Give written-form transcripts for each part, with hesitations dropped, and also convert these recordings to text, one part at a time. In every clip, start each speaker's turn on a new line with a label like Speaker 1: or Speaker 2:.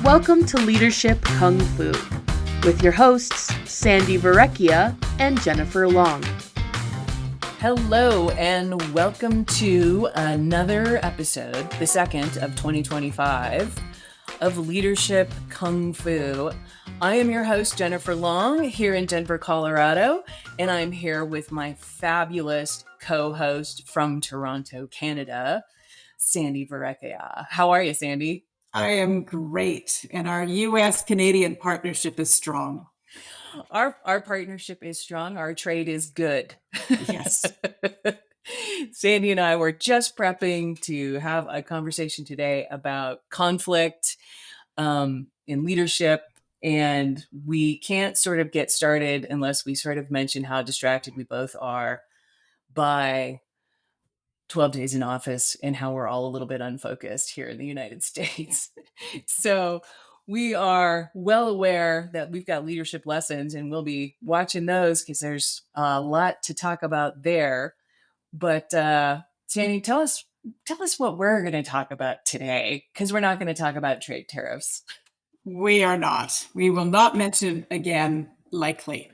Speaker 1: Welcome to Leadership Kung Fu with your hosts, Sandi and Jennifer Long.
Speaker 2: Hello, and welcome to another episode, the second of 2025, of Leadership Kung Fu. I am your host, Jennifer Long, here in Denver, Colorado, and I'm here with my fabulous co-host from Toronto, Canada, Sandi Verrecchia. How are you, Sandi?
Speaker 3: I am great, and our U.S.-Canadian partnership is strong.
Speaker 2: Our partnership is strong. Our trade is good.
Speaker 3: Yes.
Speaker 2: Sandi and I were just prepping to have a conversation today about conflict in leadership. And we can't sort of get started unless we sort of mention how distracted we both are by 12 days in office and how we're all a little bit unfocused here in the United States. So we are well aware that we've got leadership lessons and we'll be watching those because there's a lot to talk about there. But Sandi, tell us what we're going to talk about today, because we're not going to talk about trade tariffs.
Speaker 3: We are not. We will not mention again, likely.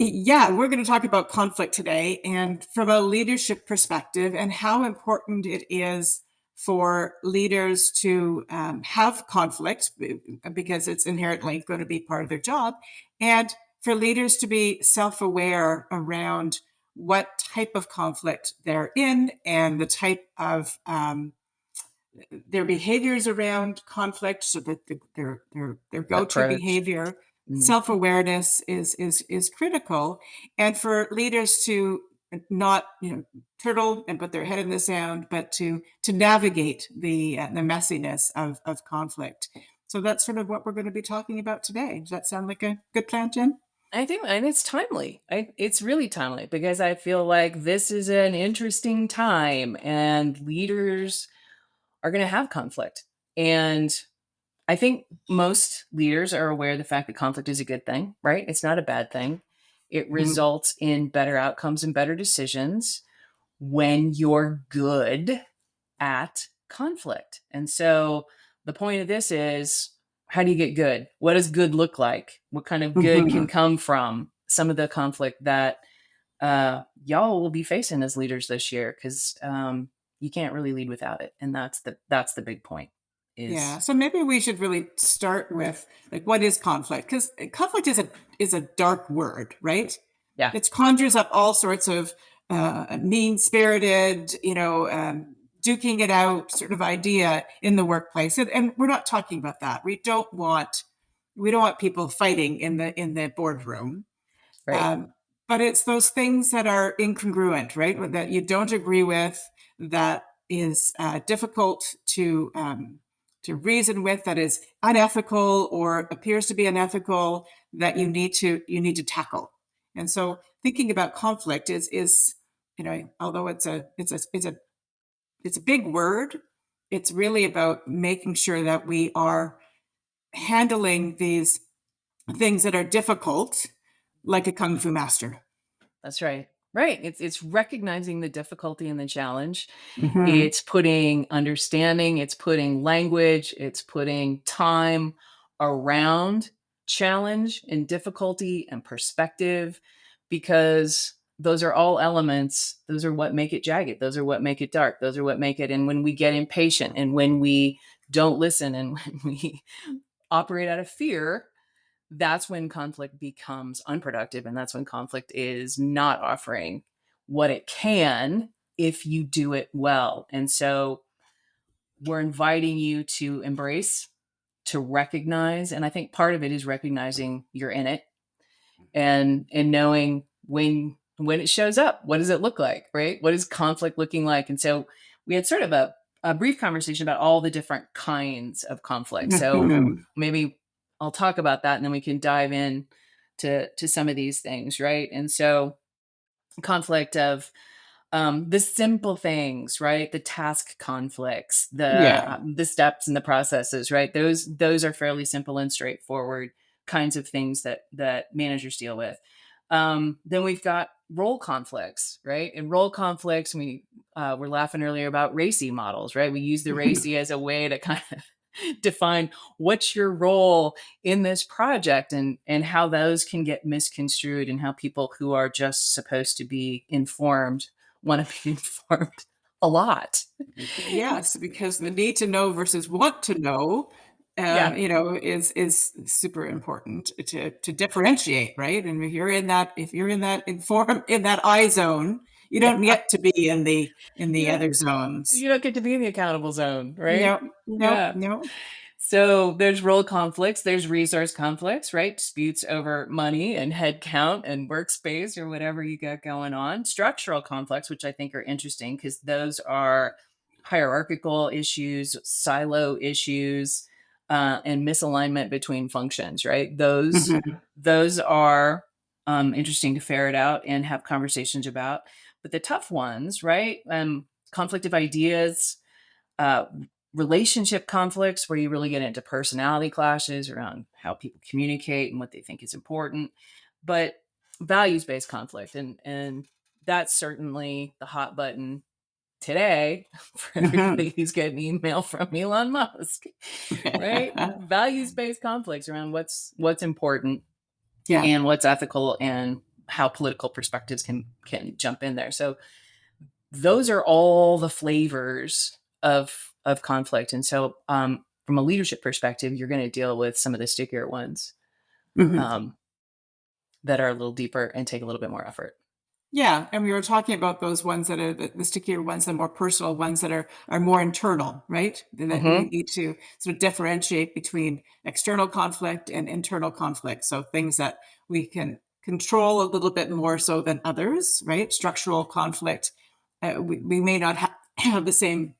Speaker 3: Yeah, we're going to talk about conflict today, and from a leadership perspective, and how important it is for leaders to have conflict, because it's inherently going to be part of their job, and for leaders to be self-aware around what type of conflict they're in and the type of their behaviors around conflict, so that their go-to behavior. Self-awareness is critical, and for leaders to not turtle and put their head in the sand, but to navigate the messiness of conflict. So that's sort of what we're going to be talking about today. Does that sound like a good plan, Jen?
Speaker 2: I think, and it's timely. It's really timely, because I feel like this is an interesting time and leaders are going to have conflict. And I think most leaders are aware of the fact that conflict is a good thing, right? It's not a bad thing. It results in better outcomes and better decisions when you're good at conflict. And so the point of this is, how do you get good? What does good look like? What kind of good can come from some of the conflict that y'all will be facing as leaders this year? Because you can't really lead without it. And that's the big point.
Speaker 3: Yeah. So maybe we should really start with, like, what is conflict? Because conflict is a dark word, right?
Speaker 2: Yeah.
Speaker 3: It conjures up all sorts of mean-spirited, duking it out sort of idea in the workplace. And we're not talking about that. We don't want people fighting in the boardroom.
Speaker 2: Right.
Speaker 3: But it's those things that are incongruent, right? That you don't agree with, that is difficult to reason with, that is unethical or appears to be unethical, that you need to tackle. And so thinking about conflict is although it's a big word, it's really about making sure that we are handling these things that are difficult like a kung fu master.
Speaker 2: That's right. Right. It's recognizing the difficulty and the challenge. It's putting understanding, it's putting language, it's putting time around challenge and difficulty and perspective, because those are all elements. Those are what make it jagged. Those are what make it dark. Those are what make it. And when we get impatient and when we don't listen and when we operate out of fear, that's when conflict becomes unproductive. And that's when conflict is not offering what it can if you do it well. And so we're inviting you to embrace, to recognize. And I think part of it is recognizing you're in it and knowing when it shows up, what does it look like, right? What is conflict looking like? And so we had sort of a brief conversation about all the different kinds of conflict. So maybe I'll talk about that and then we can dive in to some of these things, right? And so conflict of the simple things, right? The task conflicts, the steps and the processes, right? Those are fairly simple and straightforward kinds of things that managers deal with. Then we've got role conflicts, right? And role conflicts, we were laughing earlier about RACI models, right? We use the RACI as a way to kind of define what's your role in this project, and how those can get misconstrued, and how people who are just supposed to be informed want to be informed a lot.
Speaker 3: Yes, because the need to know versus want to know,
Speaker 2: Yeah.
Speaker 3: is super important to differentiate, right? And if you're in that in that I zone, you
Speaker 2: Yeah.
Speaker 3: don't get to be in the
Speaker 2: Yeah.
Speaker 3: other zones.
Speaker 2: You don't get to be in the accountable zone, right?
Speaker 3: No, no,
Speaker 2: Yeah.
Speaker 3: no.
Speaker 2: So there's role conflicts, there's resource conflicts, right? Disputes over money and headcount and workspace or whatever you got going on. Structural conflicts, which I think are interesting because those are hierarchical issues, silo issues, and misalignment between functions, right?
Speaker 3: Mhm.
Speaker 2: Those are interesting to ferret out and have conversations about. But the tough ones, right? Conflict of ideas, uh, relationship conflicts where you really get into personality clashes around how people communicate and what they think is important, but values-based conflict, and that's certainly the hot button today for everybody
Speaker 3: Mhm.
Speaker 2: who's getting email from Elon Musk, right? Values-based conflicts around what's important
Speaker 3: Yeah.
Speaker 2: and what's ethical, and how political perspectives can jump in there. So those are all the flavors of conflict. And so from a leadership perspective, you're going to deal with some of the stickier ones,
Speaker 3: Mhm.
Speaker 2: um, that are a little deeper and take a little bit more effort.
Speaker 3: Yeah, and we were talking about those ones that are the stickier ones, the more personal ones that are more internal, right? That we
Speaker 2: Mm-hmm.
Speaker 3: need to sort of differentiate between external conflict and internal conflict. So things that we can control a little bit more so than others, right? Structural conflict, we may not have the same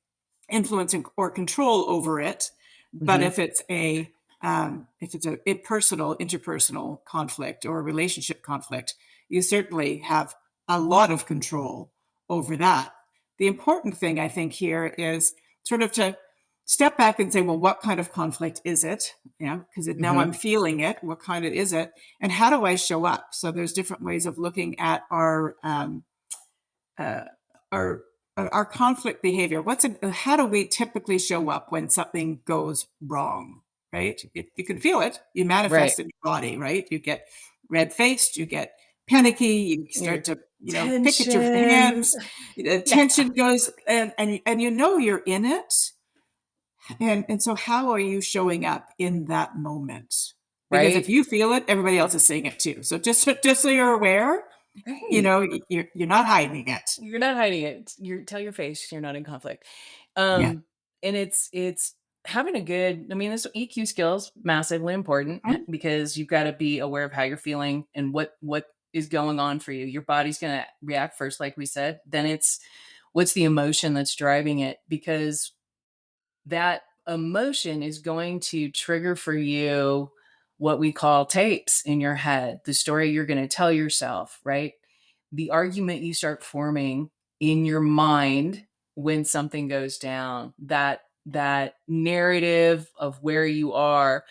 Speaker 3: influence or control over it, but
Speaker 2: Mm-hmm.
Speaker 3: if it's a personal, interpersonal conflict or a relationship conflict, you certainly have a lot of control over that. The important thing I think here is sort of to step back and say, well, what kind of conflict is it? Yeah, because now
Speaker 2: Mm-hmm.
Speaker 3: I'm feeling it. What kind of is it? And how do I show up? So there's different ways of looking at uh, our our conflict behavior. How do we typically show up when something goes wrong? Right? You can feel it. You
Speaker 2: Right.
Speaker 3: manifest in your body. Right? You get red faced. You get panicky. You
Speaker 2: Your
Speaker 3: start to pick at your
Speaker 2: tension.
Speaker 3: hands.
Speaker 2: Yeah.
Speaker 3: Tension goes, and you're in it. And so how are you showing up in that moment? Because if
Speaker 2: Right.
Speaker 3: you feel it, everybody else is seeing it too. So just so you're aware,
Speaker 2: Right.
Speaker 3: you're not hiding it.
Speaker 2: You're not hiding it. You tell your face you're not in conflict.
Speaker 3: Yeah.
Speaker 2: And it's having a good, I mean, this EQ skills massively important
Speaker 3: Mhm.
Speaker 2: because you've got to be aware of how you're feeling and what is going on for you. Your body's going to react first, like we said. Then it's what's the emotion that's driving it, because that emotion is going to trigger for you what we call tapes in your head, the story you're going to tell yourself, right? The argument you start forming in your mind when something goes down, that narrative of where you are,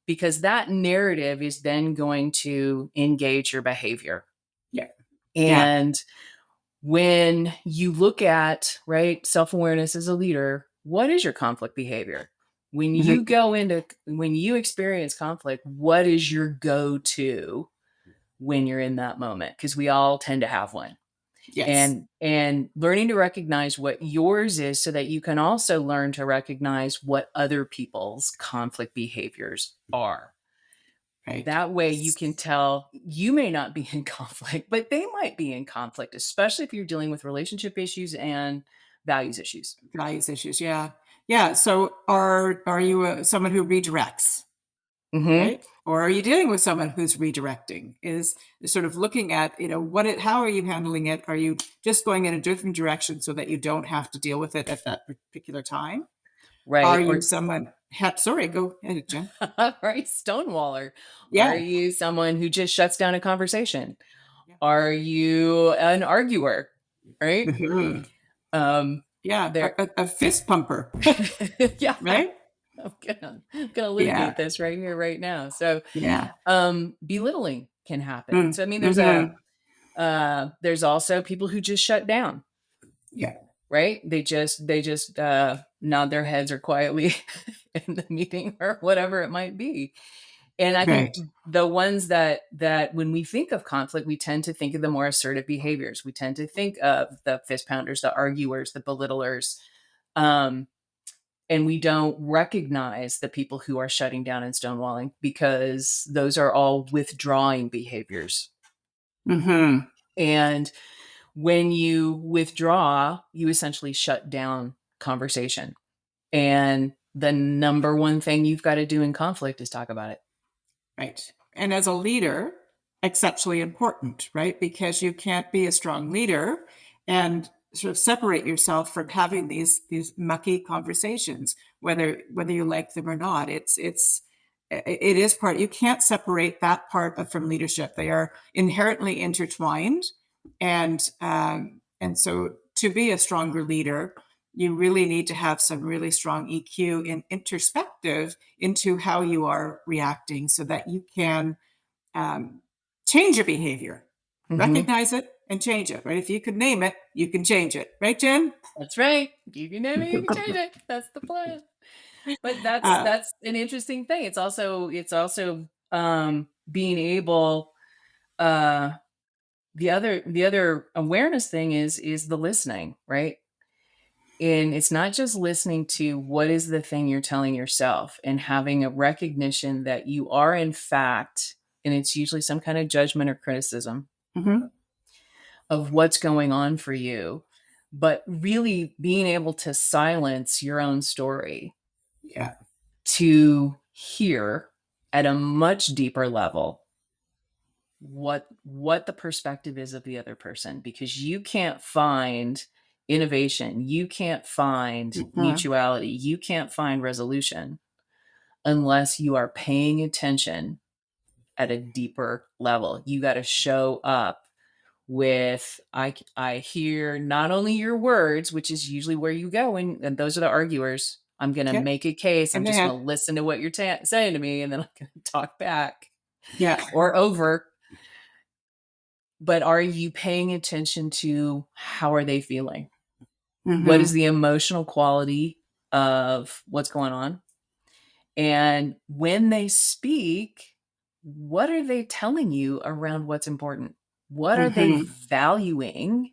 Speaker 2: because that narrative is then going to engage your behavior.
Speaker 3: Yeah. Yeah.
Speaker 2: And when you look at, right, self-awareness as a leader, what is your conflict behavior?
Speaker 3: Mhm.
Speaker 2: When you experience conflict, what is your go-to when you're in that moment? Because we all tend to have one.
Speaker 3: Yes.
Speaker 2: And learning to recognize what yours is so that you can also learn to recognize what other people's conflict behaviors are.
Speaker 3: Right.
Speaker 2: That way you can tell you may not be in conflict, but they might be in conflict, especially if you're dealing with relationship issues and values issues.
Speaker 3: Values issues. Yeah. Yeah. So are you someone who redirects,
Speaker 2: Mm-hmm.
Speaker 3: right? Or are you dealing with someone who's redirecting? Is sort of looking at, how are you handling it? Are you just going in a different direction so that you don't have to deal with it at that particular time? Are
Speaker 2: Right.
Speaker 3: you someone, sorry, go ahead, Jen.
Speaker 2: Right. Stonewaller. Are
Speaker 3: Yeah.
Speaker 2: you someone who just shuts down a conversation?
Speaker 3: Yeah.
Speaker 2: Are you an arguer? Right.
Speaker 3: Mhm.
Speaker 2: Um,
Speaker 3: Yeah.
Speaker 2: there.
Speaker 3: A fist pumper,
Speaker 2: Yeah.
Speaker 3: right?
Speaker 2: I'm gonna
Speaker 3: Yeah.
Speaker 2: litigate this right here, right now. So
Speaker 3: Yeah.
Speaker 2: belittling can happen.
Speaker 3: Mm.
Speaker 2: So I mean
Speaker 3: Mhm.
Speaker 2: there's also people who just shut down,
Speaker 3: Yeah.
Speaker 2: right? They just nod their heads or quietly in the meeting or whatever it might be. And I think
Speaker 3: Right.
Speaker 2: the ones that when we think of conflict, we tend to think of the more assertive behaviors. We tend to think of the fist pounders, the arguers, the belittlers. And we don't recognize the people who are shutting down and stonewalling, because those are all withdrawing behaviors.
Speaker 3: Mm-hmm.
Speaker 2: And when you withdraw, you essentially shut down conversation. And the number one thing you've got to do in conflict is talk about it.
Speaker 3: Right. And as a leader, exceptionally important, right? Because you can't be a strong leader and sort of separate yourself from having these mucky conversations, whether you like them or not. It is part. You can't separate that part from leadership. They are inherently intertwined, and so to be a stronger leader, you really need to have some really strong EQ and introspective into how you are reacting, so that you can change your behavior, recognize it, and change it. Right? If you can name it, you can change it. Right, Jen?
Speaker 2: That's right. You can name it, you can change it. That's the plan. But that's an interesting thing. It's also being able. The other awareness thing is the listening, right? And it's not just listening to what is the thing you're telling yourself, and having a recognition that you are in fact, and it's usually some kind of judgment or criticism of what's going on for you, but really being able to silence your own story.
Speaker 3: Yeah.
Speaker 2: To hear at a much deeper level what the perspective is of the other person, because you can't find innovation, you can't find mutuality, you can't find resolution unless you are paying attention at a deeper level. You got to show up with I hear not only your words, which is usually where you go, and those are the arguers. I'm going to make a case. I'm just going to listen to what you're saying to me, and then I'm going to talk back.
Speaker 3: Yeah.
Speaker 2: Or over. But are you paying attention to how are they feeling? What is the emotional quality of what's going on? And when they speak, what are they telling you around what's important? What are they valuing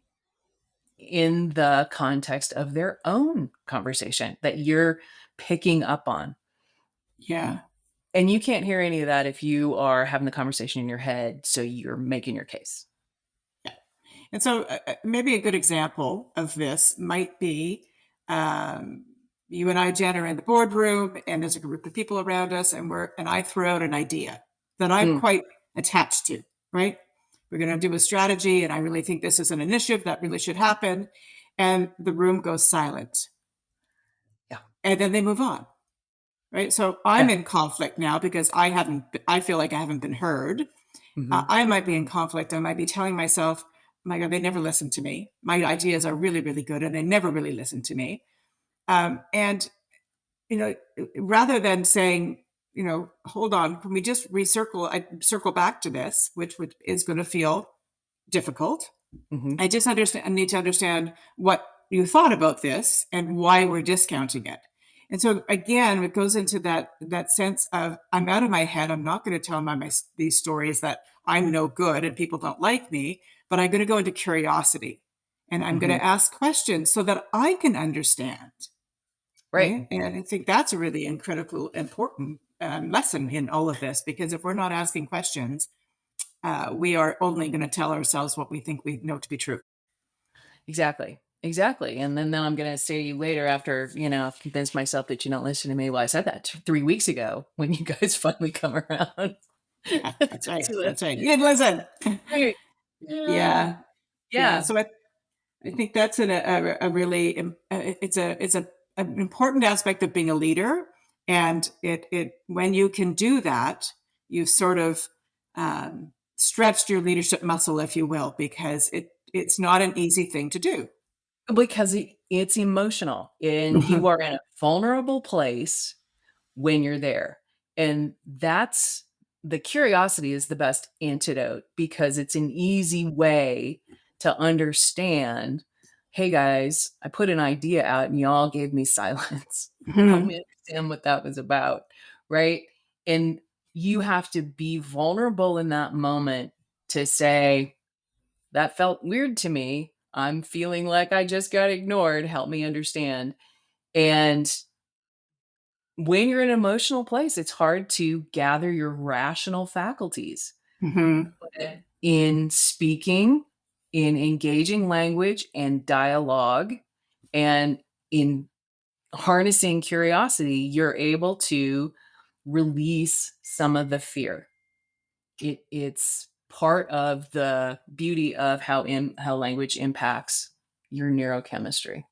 Speaker 2: in the context of their own conversation that you're picking up on?
Speaker 3: Yeah.
Speaker 2: And you can't hear any of that if you are having the conversation in your head, so you're making your case.
Speaker 3: Yeah. And so maybe a good example of this might be you and I, Jen, are in the boardroom, and there's a group of people around us, and I throw out an idea that I'm quite attached to, right? We're going to do a strategy, and I really think this is an initiative that really should happen. And the room goes silent.
Speaker 2: Yeah.
Speaker 3: And then they move on. Right. So I'm in conflict now because I feel like I haven't been heard. I might be in conflict. I might be telling myself, my God, they never listen to me. My ideas are really, really good, and they never really listen to me. And, rather than saying, hold on, can we just circle back to this, which is going to feel difficult. I need to understand what you thought about this and why we're discounting it. And so again, it goes into that sense of, I'm out of my head. I'm not going to tell these stories that I'm no good and people don't like me, but I'm going to go into curiosity, and I'm going to ask questions so that I can understand. Right. And I think that's a really incredibly important lesson in all of this, because if we're not asking questions, we are only going to tell ourselves what we think we know to be true.
Speaker 2: Exactly. And then I'm going to say to you later, after, I've convinced myself that you don't listen to me. Well, I said that 3 weeks ago when you guys finally come around.
Speaker 3: Yeah, that's right. That's right. You didn't listen.
Speaker 2: Right.
Speaker 3: Yeah. So I think that's a really, it's an important aspect of being a leader. And when you can do that, you've sort of stretched your leadership muscle, if you will, because it's not an easy thing to do.
Speaker 2: Because it's emotional, and you are in a vulnerable place when you're there. And that's the curiosity is the best antidote, because it's an easy way to understand, hey guys, I put an idea out and y'all gave me silence. Help
Speaker 3: Mhm.
Speaker 2: me understand what that was about. Right. And you have to be vulnerable in that moment to say, that felt weird to me. I'm feeling like I just got ignored. Help me understand. And when you're in an emotional place, it's hard to gather your rational faculties.
Speaker 3: Mhm.
Speaker 2: But in speaking, in engaging language and dialogue, and in harnessing curiosity, you're able to release some of the fear. It's part of the beauty of how language impacts your neurochemistry.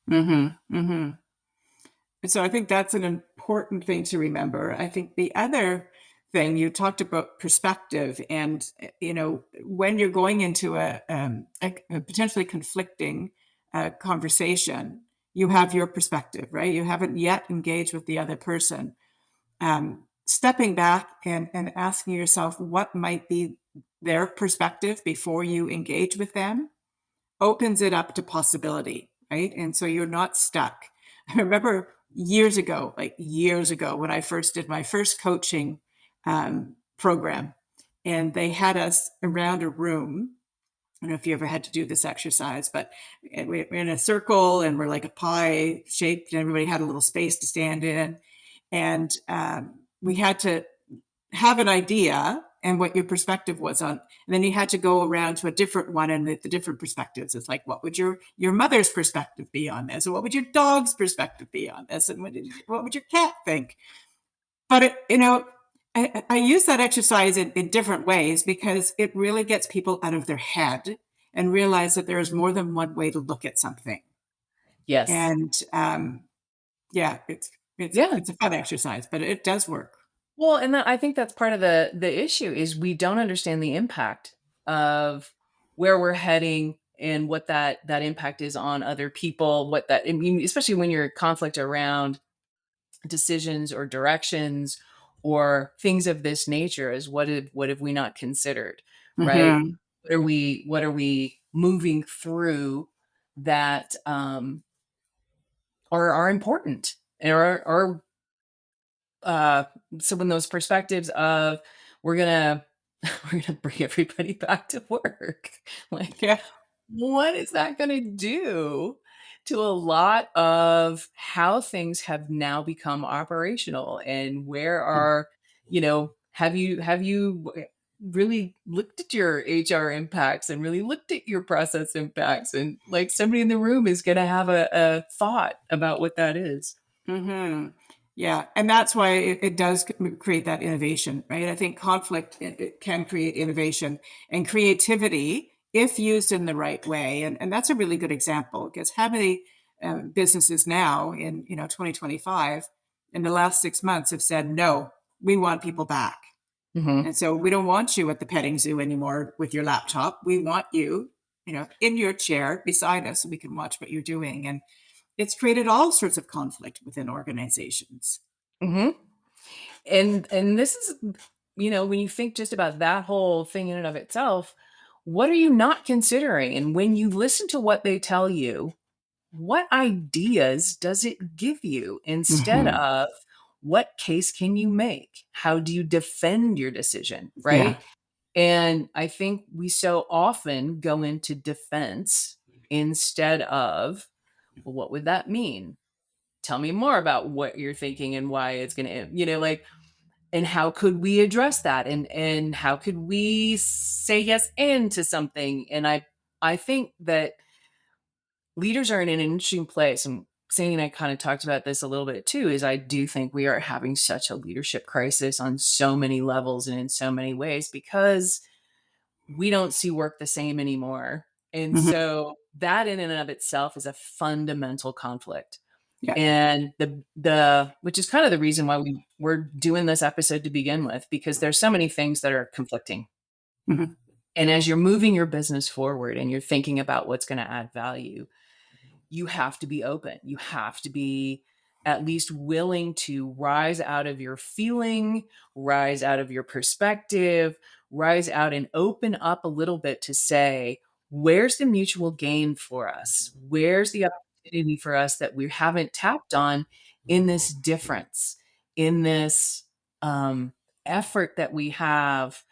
Speaker 3: Mhm. Mhm. So I think that's an important thing to remember. I think the other thing you talked about perspective, and when you're going into a potentially conflicting conversation, you have your perspective, right? You haven't yet engaged with the other person. Stepping back and asking yourself what might be their perspective before you engage with them opens it up to possibility, right? And so you're not stuck. I remember like years ago, when I first did my first coaching program, and they had us around a room. I don't know if you ever had to do this exercise, but we're in a circle and we're like a pie shaped, and everybody had a little space to stand in. And we had to have an idea and what your perspective was on, and then you had to go around to a different one and the different perspectives. It's like, what would your mother's perspective be on this, or what would your dog's perspective be on this, and what would your cat think? But I use that exercise in different ways because it really gets people out of their head and realize that there is more than one way to look at something.
Speaker 2: Yes.
Speaker 3: And yeah,
Speaker 2: Yeah.
Speaker 3: it's a fun exercise, but it does work.
Speaker 2: Well, and I think that's part of the issue is we don't understand the impact of where we're heading and what that impact is on other people. What that I mean, especially when you're conflict around decisions or directions or things of this nature, is what have we not considered, right?
Speaker 3: Hmm.
Speaker 2: What are we moving through that are important and are uh so when those perspectives of we're gonna we're gonna bring everybody back to work, like,
Speaker 3: Yeah.
Speaker 2: what is that gonna do to a lot of how things have now become operational, and where are, have you really looked at your HR impacts and really looked at your process impacts, and like somebody in the room is gonna have a thought about what that is.
Speaker 3: Hmm. Yeah, and that's why it does create that innovation, right? I think conflict it can create innovation and creativity if used in the right way, and that's a really good example because how many businesses now in 2025 in the last 6 months have said no, we want people back,
Speaker 2: Mhm.
Speaker 3: and so we don't want you at the petting zoo anymore with your laptop. We want you, in your chair beside us so we can watch what you're doing, and it's created all sorts of conflict within organizations.
Speaker 2: Mhm. And this is, when you think just about that whole thing in and of itself, what are you not considering? And when you listen to what they tell you, what ideas does it give you instead
Speaker 3: Mhm.
Speaker 2: of what case can you make? How do you defend your decision,
Speaker 3: Yeah.
Speaker 2: right? And I think we so often go into defense instead of, well, what would that mean? Tell me more about what you're thinking and why it's going to, like, and how could we address that, and how could we say yes and to something. And I think that leaders are in an interesting place, and Sandy and I kind of talked about this a little bit too, is I do think we are having such a leadership crisis on so many levels and in so many ways because we don't see work the same anymore. And
Speaker 3: Mhm.
Speaker 2: so that in and of itself is a fundamental conflict.
Speaker 3: Yeah.
Speaker 2: And the which is kind of the reason why we're doing this episode to begin with, because there's so many things that are conflicting.
Speaker 3: Mhm.
Speaker 2: And as you're moving your business forward and you're thinking about what's going to add value, you have to be open. You have to be at least willing to rise out of your feeling, rise out of your perspective, rise out and open up a little bit to say, where's the mutual gain for us? Where's the opportunity for us that we haven't tapped on in this difference, in this effort that we have?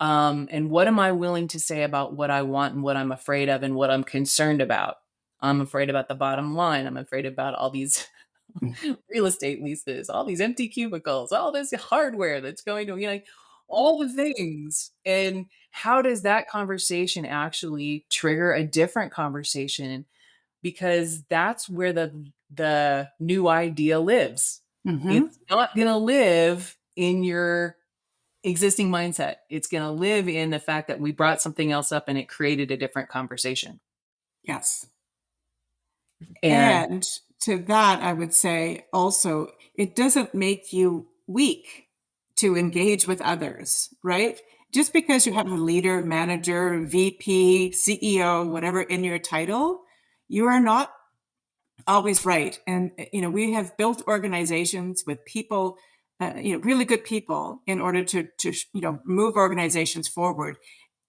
Speaker 2: And what am I willing to say about what I want and what I'm afraid of and what I'm concerned about? I'm afraid about the bottom line. I'm afraid about all these real estate leases, all these empty cubicles, all this hardware that's going to, all the things. And how does that conversation actually trigger a different conversation? Because that's where the new idea lives.
Speaker 3: Mm-hmm.
Speaker 2: It's not going to live in your existing mindset. It's going to live in the fact that we brought something else up and it created a different conversation.
Speaker 3: Yes.
Speaker 2: And
Speaker 3: And to that, I would say also, it doesn't make you weak to engage with others, right? Just because you have a leader, manager, VP, CEO, whatever in your title, you are not always right. And, we have built organizations with people, really good people in order to move organizations forward.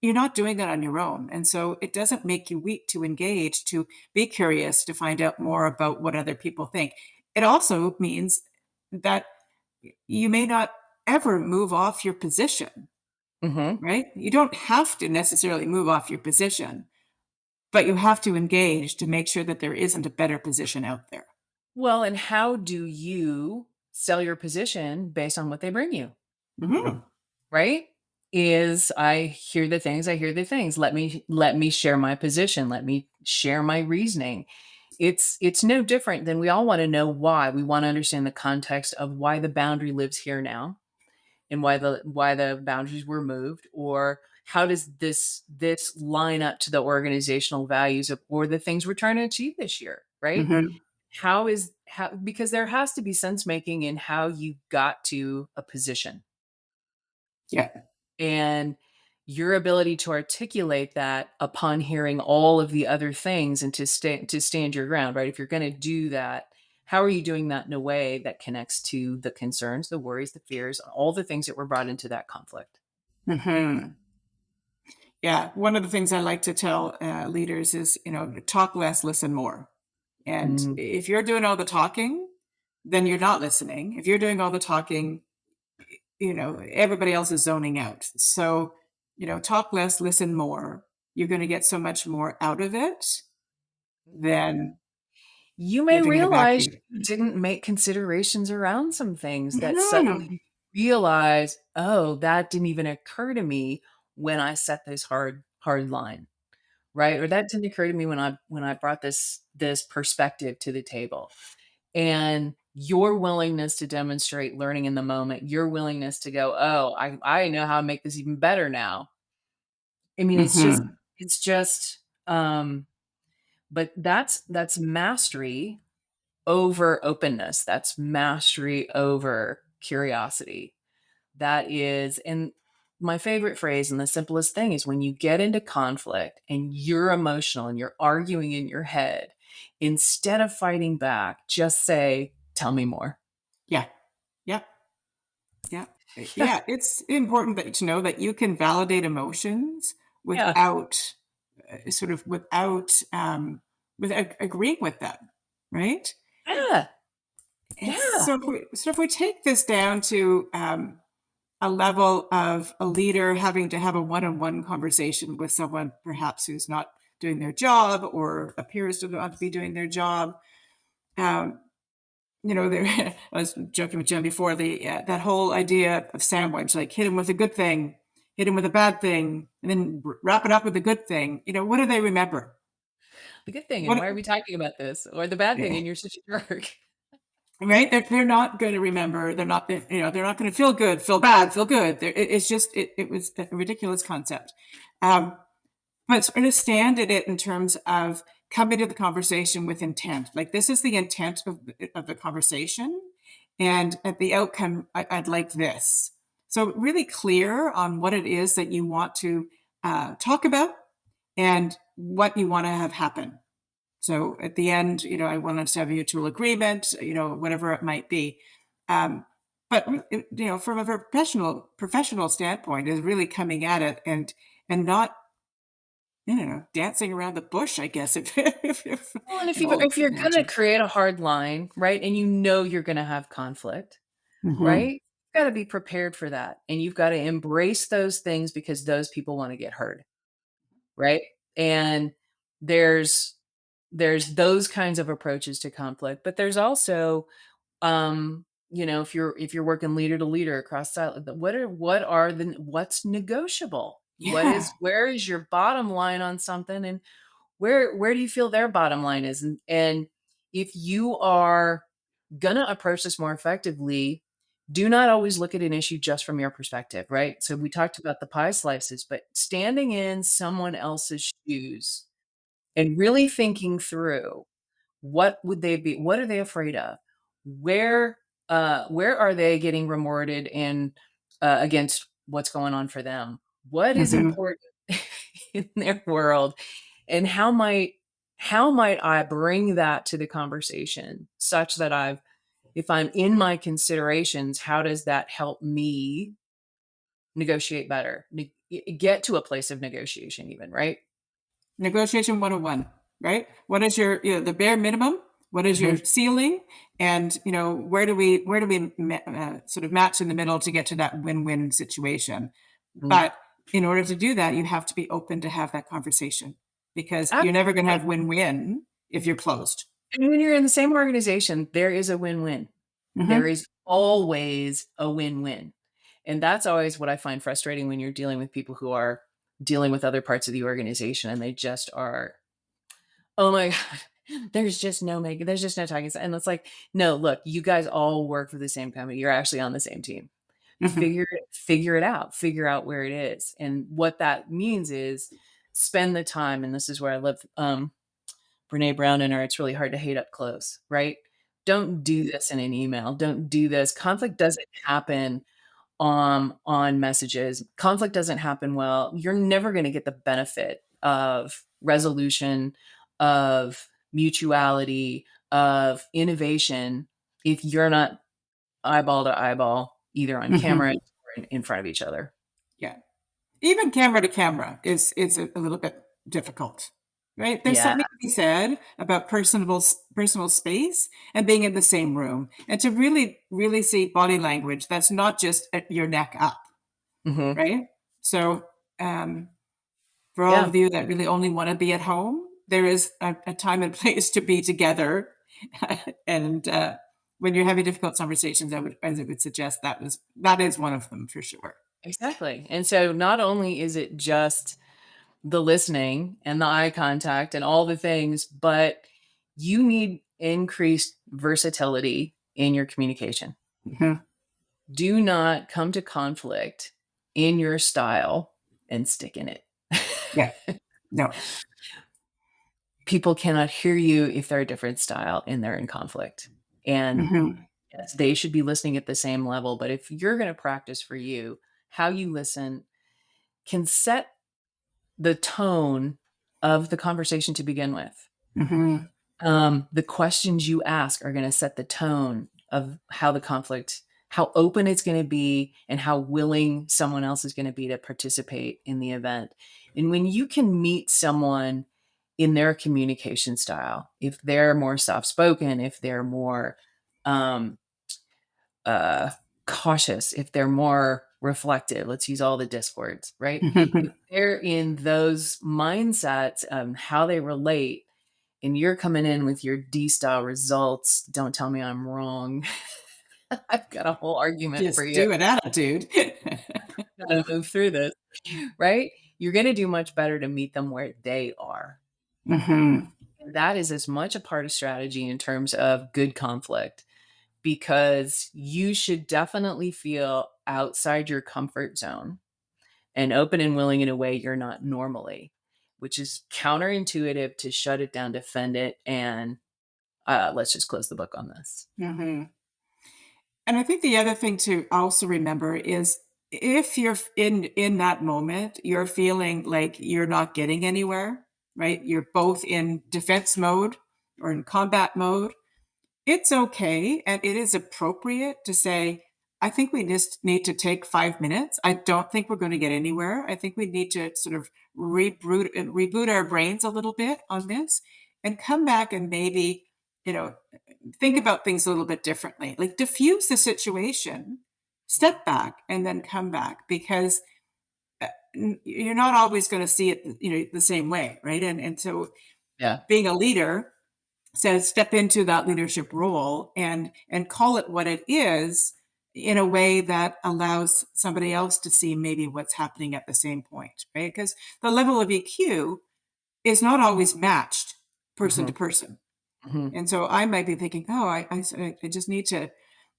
Speaker 3: You're not doing that on your own. And so it doesn't make you weak to engage, to be curious, to find out more about what other people think. It also means that you may not ever move off your position,
Speaker 2: mhm.
Speaker 3: right? You don't have to necessarily move off your position, but you have to engage to make sure that there isn't a better position out there.
Speaker 2: Well, and how do you sell your position based on what they bring you?
Speaker 3: Mhm.
Speaker 2: Right? Is I hear the things, I hear the things. Let me share my position. Let me share my reasoning. It's no different than we all want to know why. We want to understand the context of why the boundary lives here now and why the boundaries were moved, or how does this line up to the organizational values or the things we're trying to achieve this year, right?
Speaker 3: Mhm.
Speaker 2: How because there has to be sense making in how you got to a position,
Speaker 3: Yeah.
Speaker 2: and your ability to articulate that upon hearing all of the other things and to stand your ground, right? If you're going to do that, how are you doing that in a way that connects to the concerns, the worries, the fears, all the things that were brought into that conflict?
Speaker 3: Mhm. Yeah. One of the things I like to tell leaders is, talk less, listen more. And
Speaker 2: Mm.
Speaker 3: if you're doing all the talking, then you're not listening. If you're doing all the talking, everybody else is zoning out. So, talk less, listen more. You're going to get so much more out of it than
Speaker 2: You may
Speaker 3: living in a
Speaker 2: realize
Speaker 3: vacuum.
Speaker 2: you didn't make considerations around some things that
Speaker 3: Mhm.
Speaker 2: suddenly realize, oh, that didn't even occur to me when I set this hard line. Right? Or that didn't occur to me when I brought this perspective to the table. And your willingness to demonstrate learning in the moment, your willingness to go, "Oh, I know how to make this even better now." I mean,
Speaker 3: Mhm.
Speaker 2: it's just but that's mastery over openness. That's mastery over curiosity. That is, and my favorite phrase and the simplest thing is when you get into conflict and you're emotional and you're arguing in your head, instead of fighting back, just say, "Tell me more."
Speaker 3: Yeah. Yeah. Yeah. Yeah. It's important to know that you can validate emotions
Speaker 2: Yeah.
Speaker 3: without without agreeing with them, right?
Speaker 2: Yeah.
Speaker 3: And
Speaker 2: Yeah.
Speaker 3: so if we take this down to a level of a leader having to have a one-on-one conversation with someone perhaps who's not doing their job or appears to not be doing their job, um, there, I was joking with Jen before that whole idea of sandwich, like hit him with a good thing, hit him with a bad thing, and then wrap it up with a good thing. What do they remember?
Speaker 2: The good thing, and
Speaker 3: What
Speaker 2: why are we talking about this? Or the bad thing, and you're such a jerk.
Speaker 3: Right? They're not going to remember. They're not. They're not going to feel good, feel bad, feel good. It's just it was a ridiculous concept. Um, but understand it in terms of coming to the conversation with intent. Like this is the intent of the conversation, and at the outcome, I'd like this. So really clear on what it is that you want to talk about and what you want to have happen. So at the end, I want us to have a mutual agreement, whatever it might be. Um, but from a professional standpoint, is really coming at it and not dancing around the bush, I guess.
Speaker 2: Well, and
Speaker 3: An old
Speaker 2: if you're gonna
Speaker 3: analogy.
Speaker 2: create a hard line, right, and you know you're gonna have conflict,
Speaker 3: Hmm.
Speaker 2: right? You've gotta be prepared for that, and you've gotta embrace those things because those people wanna get heard, right? And there's those kinds of approaches to conflict, but there's also, if you're working leader to leader across what's negotiable?
Speaker 3: Yeah.
Speaker 2: Where is your bottom line on something, and where do you feel their bottom line is? And if you are gonna approach this more effectively, do not always look at an issue just from your perspective, right? So we talked about the pie slices, but standing in someone else's shoes and really thinking through what are they afraid of? Where where are they getting rewarded and against what's going on for them? What is
Speaker 3: Hmm.
Speaker 2: important in their world? And how might I bring that to the conversation such that if I'm in my considerations, how does that help me negotiate better? Get to a place of negotiation even, right?
Speaker 3: Negotiation 101, right? What is your, the bare minimum? What is your
Speaker 2: Mhm,
Speaker 3: ceiling? And, where do we sort of match in the middle to get to that win-win situation?
Speaker 2: mhm.
Speaker 3: But in order to do that, you have to be open to have that conversation because you're never going to
Speaker 2: Absolutely.
Speaker 3: have win-win if you're closed.
Speaker 2: And when you're in the same organization, there is a win-win. There
Speaker 3: Hmm.
Speaker 2: is always a win-win. And that's always what I find frustrating when you're dealing with people who are dealing with other parts of the organization and they just are, oh my God, there's just no talking. And it's like, no, look, you guys all work for the same company. You're actually on the same team.
Speaker 3: Hmm.
Speaker 2: Figure it out. Figure out where it is. And what that means is spend the time. And this is where I love Brene Brown in her It's Really Hard to Hate Up Close, right? Don't do this in an email. Don't do this. Conflict doesn't happen on messages. Conflict doesn't happen well. You're never going to get the benefit of resolution, of mutuality, of innovation if you're not eyeball to eyeball, either on
Speaker 3: Hmm.
Speaker 2: camera or in front of each other.
Speaker 3: Yeah. Even camera to camera is a little bit difficult, right? There's
Speaker 2: Yeah.
Speaker 3: something to be said about personal space and being in the same room, and to really see body language that's not just at your neck up,
Speaker 2: Hmm.
Speaker 3: right? So, um, for all
Speaker 2: Yeah.
Speaker 3: of you that really only want to be at home, there is a time and place to be together, and when you're having difficult conversations, I would suggest that is one of them for sure.
Speaker 2: Exactly. And so not only is it just the listening and the eye contact and all the things, but you need increased versatility in your communication.
Speaker 3: Mhm.
Speaker 2: Do not come to conflict in your style and stick in it.
Speaker 3: Yeah. No.
Speaker 2: People cannot hear you if they're a different style and they're in conflict. And
Speaker 3: Mhm.
Speaker 2: yes, they should be listening at the same level. But if you're going to practice for you, how you listen can set the tone of the conversation to begin with.
Speaker 3: Mhm.
Speaker 2: The questions you ask are going to set the tone of how open it's going to be, and how willing someone else is going to be to participate in the event. And when you can meet someone in their communication style, if they're more soft spoken, if they're more um, uh, cautious, if they're more reflective, let's use all the disc words, right? If they're in those mindsets, how they relate, and you're coming in with your D style results, don't tell me I'm wrong. I've got a whole argument for
Speaker 3: Just
Speaker 2: you.
Speaker 3: do it attitude.
Speaker 2: Gotta move through this, right? You're going to do much better to meet them where they are.
Speaker 3: Mhm.
Speaker 2: And that is as much a part of strategy in terms of good conflict, because you should definitely feel outside your comfort zone and open and willing in a way you're not normally, which is counterintuitive to shut it down, defend it, and let's just close the book on this.
Speaker 3: Mhm. And I think the other thing to also remember is if you're in that moment, you're feeling like you're not getting anywhere, right? You're both in defense mode or in combat mode. It's okay and it is appropriate to say, I think we just need to take 5 minutes. I don't think we're going to get anywhere. I think we need to sort of reboot our brains a little bit on this and come back and maybe, think about things a little bit differently. Like diffuse the situation, step back, and then come back, because you're not always going to see it, the same way, right? And so,
Speaker 2: Yeah.
Speaker 3: being a leader says step into that leadership role and call it what it is in a way that allows somebody else to see maybe what's happening at the same point, right? Because the level of EQ is not always matched person to person. And so I might be thinking, oh, I just need to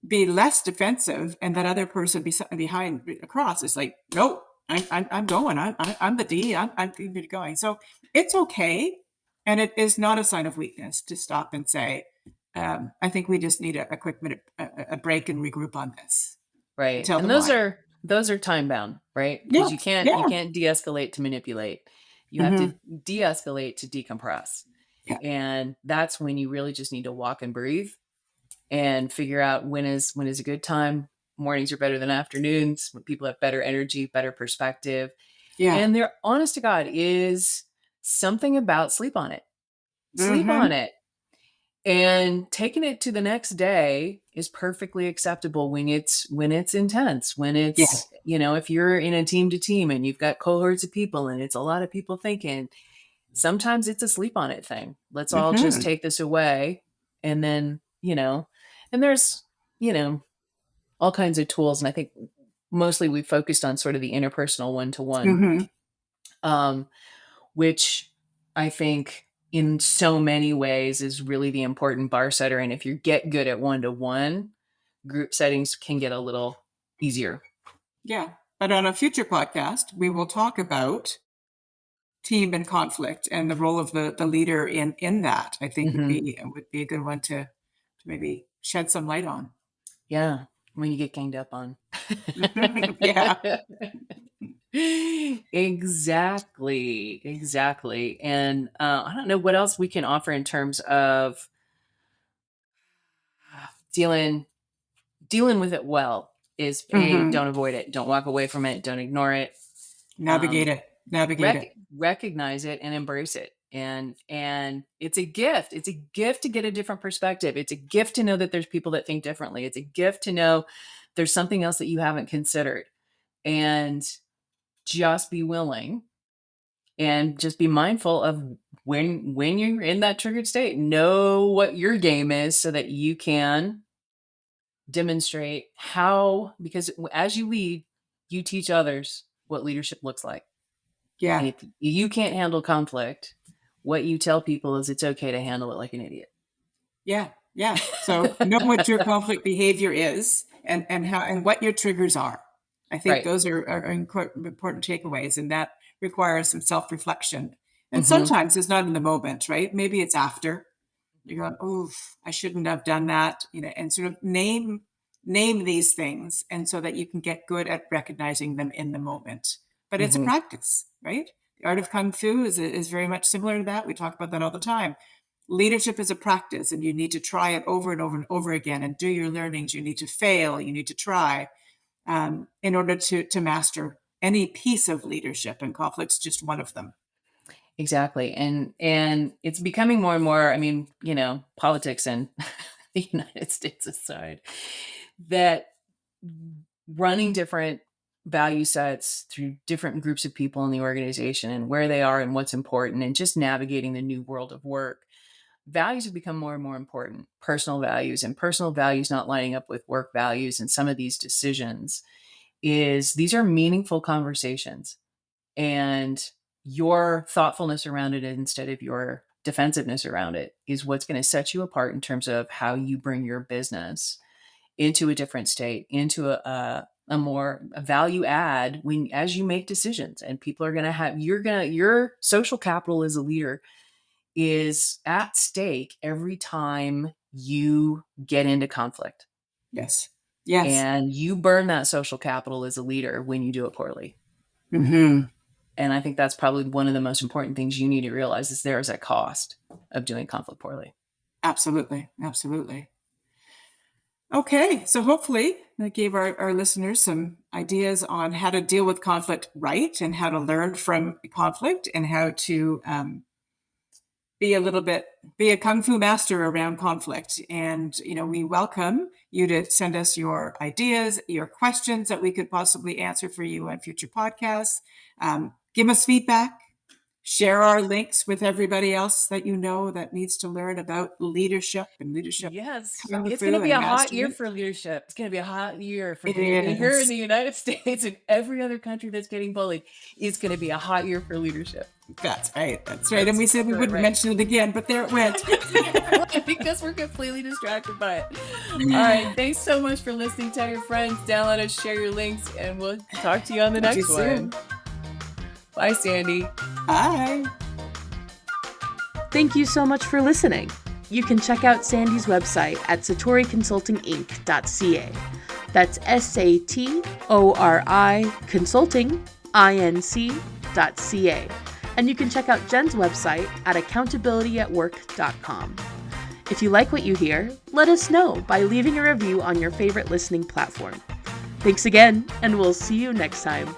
Speaker 3: be less defensive, and that other person behind across is like, nope, I'm going. I'm the D. I'm going. So it's okay, and it is not a sign of weakness to stop and say, I think we just need a quick minute, a break, and regroup on this.
Speaker 2: Right.
Speaker 3: Tell
Speaker 2: And
Speaker 3: them why.
Speaker 2: those are time bound, right?
Speaker 3: Yeah,
Speaker 2: Because you
Speaker 3: yeah.
Speaker 2: can't de-escalate to manipulate. You have to de-escalate to decompress.
Speaker 3: Yeah.
Speaker 2: And that's when you really just need to walk and breathe and figure out when is a good time. Mornings are better than afternoons, when people have better energy, better perspective.
Speaker 3: Yeah.
Speaker 2: And there, honest to God, is something about sleep on it. Sleep on it. And taking it to the next day is perfectly acceptable when it's intense, when it's, if you're in a team to team and you've got cohorts of people and it's a lot of people thinking, sometimes it's a sleep on it thing. Let's all just take this away. And then, and there's, all kinds of tools. And I think mostly we focused on sort of the interpersonal one-to-one, which I think in so many ways is really the important bar setter. And if you get good at one-to-one, group settings can get a little easier.
Speaker 3: Yeah. But on a future podcast, we will talk about team and conflict and the role of the leader in that. I think would be a good one to maybe shed some light on.
Speaker 2: Yeah. When you get ganged up on.
Speaker 3: Yeah.
Speaker 2: Exactly. And I don't know what else we can offer in terms of dealing with it well. Is don't avoid it, don't walk away from it, don't ignore it,
Speaker 3: Navigate it.
Speaker 2: Recognize it and embrace it. And it's a gift. It's a gift to get a different perspective. It's a gift to know that there's people that think differently. It's a gift to know there's something else that you haven't considered. And just be willing and just be mindful of when you're in that triggered state. Know what your game is so that you can demonstrate how, because as you lead, you teach others what leadership looks like.
Speaker 3: Yeah.
Speaker 2: And if you can't handle conflict, what you tell people is it's okay to handle it like an idiot.
Speaker 3: Yeah. Yeah. So know what your conflict behavior is and how and what your triggers are. I think those are important takeaways, and that requires some self-reflection. And sometimes it's not in the moment, right? Maybe it's after. You're going, oh, I shouldn't have done that, and sort of name these things, and so that you can get good at recognizing them in the moment. But it's a practice, right? The art of Kung Fu is very much similar to that. We talk about that all the time. Leadership is a practice, and you need to try it over and over and over again and do your learnings. You need to fail. You need to try in order to master any piece of leadership, and conflict's just one of them.
Speaker 2: Exactly. And it's becoming more and more, I mean, politics and the United States aside, that running different value sets through different groups of people in the organization and where they are and what's important, and just navigating the new world of work, values have become more and more important. Personal values not lining up with work values, and some of these decisions these are meaningful conversations, and your thoughtfulness around it instead of your defensiveness around it is what's going to set you apart in terms of how you bring your business into a different state, into a more value add as you make decisions. And people are going to have, your social capital as a leader is at stake every time you get into conflict.
Speaker 3: Yes.
Speaker 2: And you burn that social capital as a leader when you do it poorly. And I think that's probably one of the most important things you need to realize is there is a cost of doing conflict poorly.
Speaker 3: Absolutely. Okay, so hopefully that gave our listeners some ideas on how to deal with conflict right, and how to learn from conflict, and how to be a kung fu master around conflict. And, we welcome you to send us your ideas, your questions that we could possibly answer for you on future podcasts. Give us feedback. Share our links with everybody else that you know that needs to learn about leadership and leadership.
Speaker 2: Yes,
Speaker 3: kung
Speaker 2: it's
Speaker 3: fu
Speaker 2: going to be
Speaker 3: and
Speaker 2: a hot year
Speaker 3: mastery.
Speaker 2: for leadership. It's going to be a hot year for
Speaker 3: It
Speaker 2: here in
Speaker 3: is.
Speaker 2: the United States, and every other country that's getting bullied. It's going to be a hot year for leadership.
Speaker 3: That's right. And we said we wouldn't
Speaker 2: right.
Speaker 3: mention it again, but there it went.
Speaker 2: Because we're completely distracted by it. All right. Thanks so much for listening. Tell your friends, download us, share your links, and we'll talk to you on the
Speaker 3: Talk to
Speaker 2: next
Speaker 3: you
Speaker 2: one.
Speaker 3: soon.
Speaker 2: Bye, Sandi.
Speaker 3: Bye.
Speaker 1: Thank you so much for listening. You can check out Sandi's website at satoriconsultinginc.ca. That's SATORI consultinginc.ca. And you can check out Jen's website at accountabilityatwork.com. If you like what you hear, let us know by leaving a review on your favorite listening platform. Thanks again, and we'll see you next time.